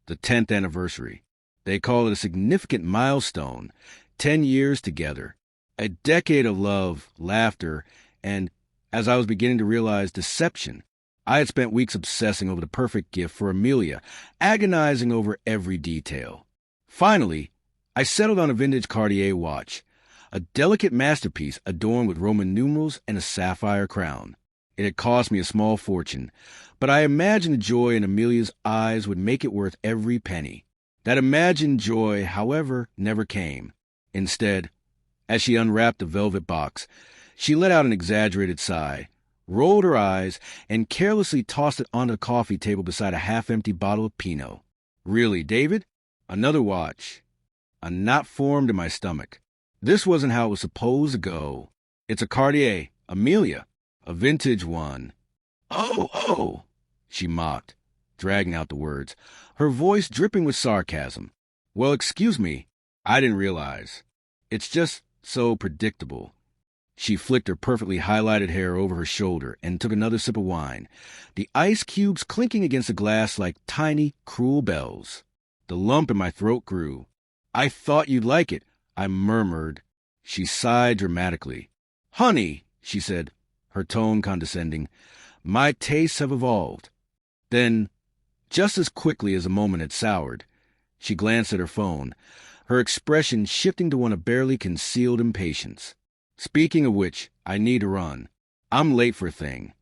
the 10th anniversary. They call it a significant milestone, 10 years together, a decade of love, laughter, and, as I was beginning to realize, deception. I had spent weeks obsessing over the perfect gift for Amelia, agonizing over every detail. Finally, I settled on a vintage Cartier watch, a delicate masterpiece adorned with Roman numerals and a sapphire crown. It had cost me a small fortune, but I imagined the joy in Amelia's eyes would make it worth every penny. That imagined joy, however, never came. Instead, as she unwrapped the velvet box, she let out an exaggerated sigh, rolled her eyes, and carelessly tossed it onto the coffee table beside a half-empty bottle of Pinot. Really, David? Another watch. A knot formed in my stomach. This wasn't how it was supposed to go. It's a Cartier, Amelia, a vintage one. Oh, she mocked, dragging out the words, her voice dripping with sarcasm. Well, excuse me, I didn't realize. It's just so predictable. She flicked her perfectly highlighted hair over her shoulder and took another sip of wine, the ice cubes clinking against the glass like tiny, cruel bells. The lump in my throat grew. I thought you'd like it, I murmured. She sighed dramatically. Honey, she said, her tone condescending, my tastes have evolved. Then, just as quickly as the moment had soured, she glanced at her phone, her expression shifting to one of barely concealed impatience. Speaking of which, I need to run. I'm late for a thing.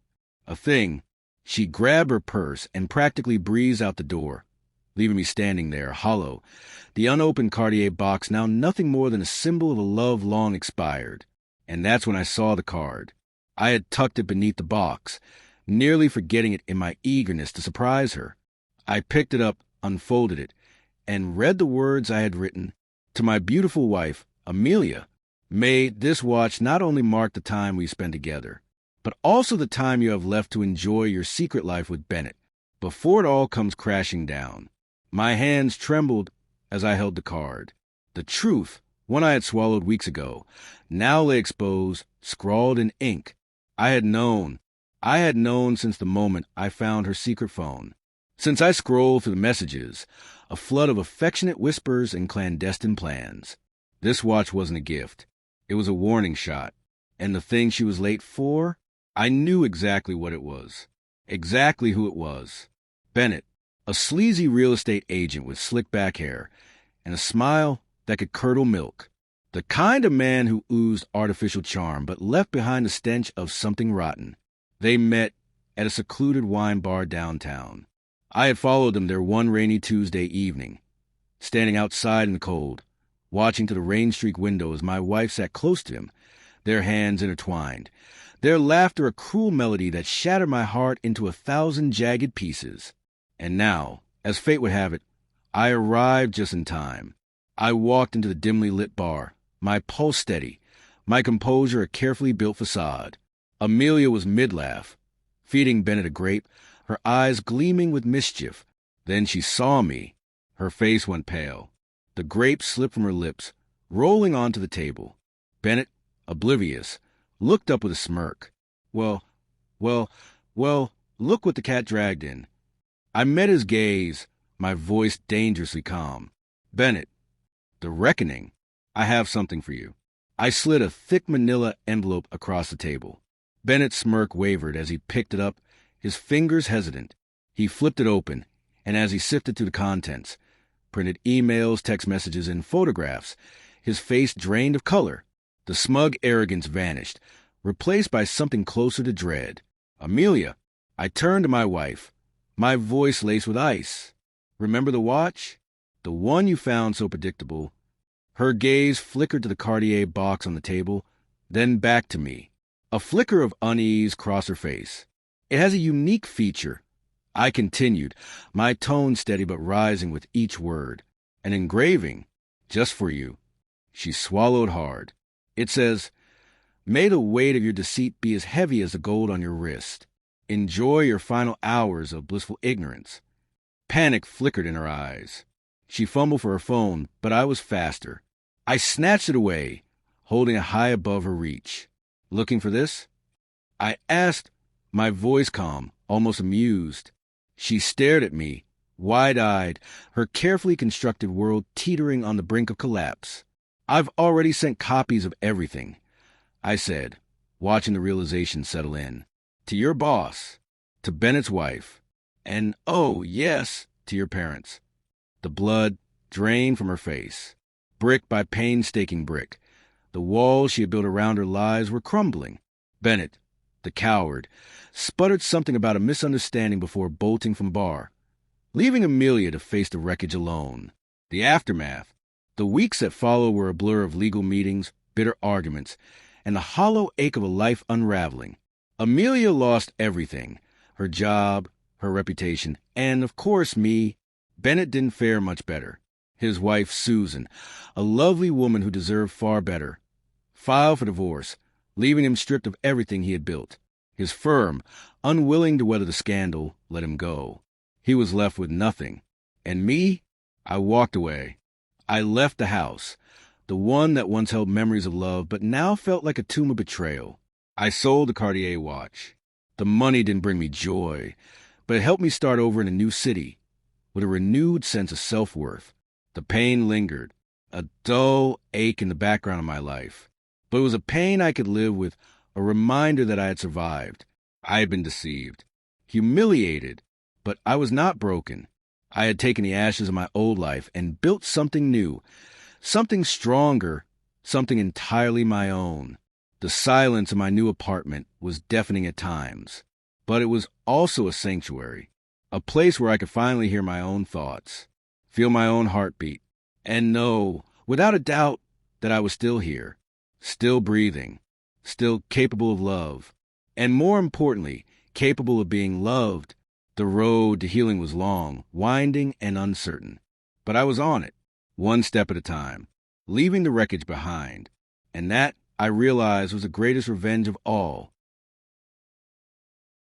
A thing. She grabbed her purse and practically breezed out the door, leaving me standing there, hollow, the unopened Cartier box now nothing more than a symbol of a love long expired. And that's when I saw the card. I had tucked it beneath the box, nearly forgetting it in my eagerness to surprise her. I picked it up, unfolded it, and read the words I had written. To my beautiful wife, Amelia, may this watch not only mark the time we spend together, but also the time you have left to enjoy your secret life with Bennett, before it all comes crashing down. My hands trembled as I held the card. The truth, one I had swallowed weeks ago, now lay exposed, scrawled in ink. I had known since the moment I found her secret phone. Since I scrolled through the messages, a flood of affectionate whispers and clandestine plans. This watch wasn't a gift. It was a warning shot. And the thing she was late for? I knew exactly what it was. Exactly who it was. Bennett, a sleazy real estate agent with slick back hair and a smile that could curdle milk. The kind of man who oozed artificial charm but left behind the stench of something rotten. They met at a secluded wine bar downtown. I had followed them there one rainy Tuesday evening, standing outside in the cold, watching to the rain-streaked window as my wife sat close to him, their hands intertwined, their laughter a cruel melody that shattered my heart into 1,000 jagged pieces. And now, as fate would have it, I arrived just in time. I walked into the dimly lit bar, my pulse steady, my composure a carefully built facade. Amelia was mid-laugh, feeding Bennett a grape, her eyes gleaming with mischief. Then she saw me. Her face went pale. The grape slipped from her lips, rolling onto the table. Bennett, oblivious, looked up with a smirk. Well, look what the cat dragged in. I met his gaze, my voice dangerously calm. Bennett, the reckoning. I have something for you. I slid a thick manila envelope across the table. Bennett's smirk wavered as he picked it up, his fingers hesitant. He flipped it open, and as he sifted through the contents, printed emails, text messages, and photographs, his face drained of color. The smug arrogance vanished, replaced by something closer to dread. Amelia, I turned to my wife, my voice laced with ice. Remember the watch? The one you found so predictable. Her gaze flickered to the Cartier box on the table, then back to me. A flicker of unease crossed her face. It has a unique feature. I continued, my tone steady but rising with each word. An engraving, just for you. She swallowed hard. It says, may the weight of your deceit be as heavy as the gold on your wrist. Enjoy your final hours of blissful ignorance. Panic flickered in her eyes. She fumbled for her phone, but I was faster. I snatched it away, holding it high above her reach. Looking for this? I asked, my voice calm, almost amused. She stared at me, wide-eyed, her carefully constructed world teetering on the brink of collapse. "I've already sent copies of everything," I said, watching the realization settle in. "To your boss, to Bennett's wife, and, oh, yes, to your parents." The blood drained from her face. Brick by painstaking brick, the walls she had built around her lives were crumbling. Bennett, the coward, sputtered something about a misunderstanding before bolting from bar, leaving Amelia to face the wreckage alone. The aftermath. The weeks that followed were a blur of legal meetings, bitter arguments, and the hollow ache of a life unraveling. Amelia lost everything, her job, her reputation, and, of course, me. Bennett didn't fare much better. His wife, Susan, a lovely woman who deserved far better, filed for divorce, leaving him stripped of everything he had built. His firm, unwilling to weather the scandal, let him go. He was left with nothing. And me? I walked away. I left the house, the one that once held memories of love but now felt like a tomb of betrayal. I sold the Cartier watch. The money didn't bring me joy, but it helped me start over in a new city, with a renewed sense of self-worth. The pain lingered, a dull ache in the background of my life. But it was a pain I could live with, a reminder that I had survived. I had been deceived, humiliated, but I was not broken. I had taken the ashes of my old life and built something new, something stronger, something entirely my own. The silence in my new apartment was deafening at times, but it was also a sanctuary, a place where I could finally hear my own thoughts, feel my own heartbeat, and know, without a doubt, that I was still here, still breathing, still capable of love, and more importantly, capable of being loved. The road to healing was long, winding, and uncertain, but I was on it, one step at a time, leaving the wreckage behind. And that, I realized, was the greatest revenge of all,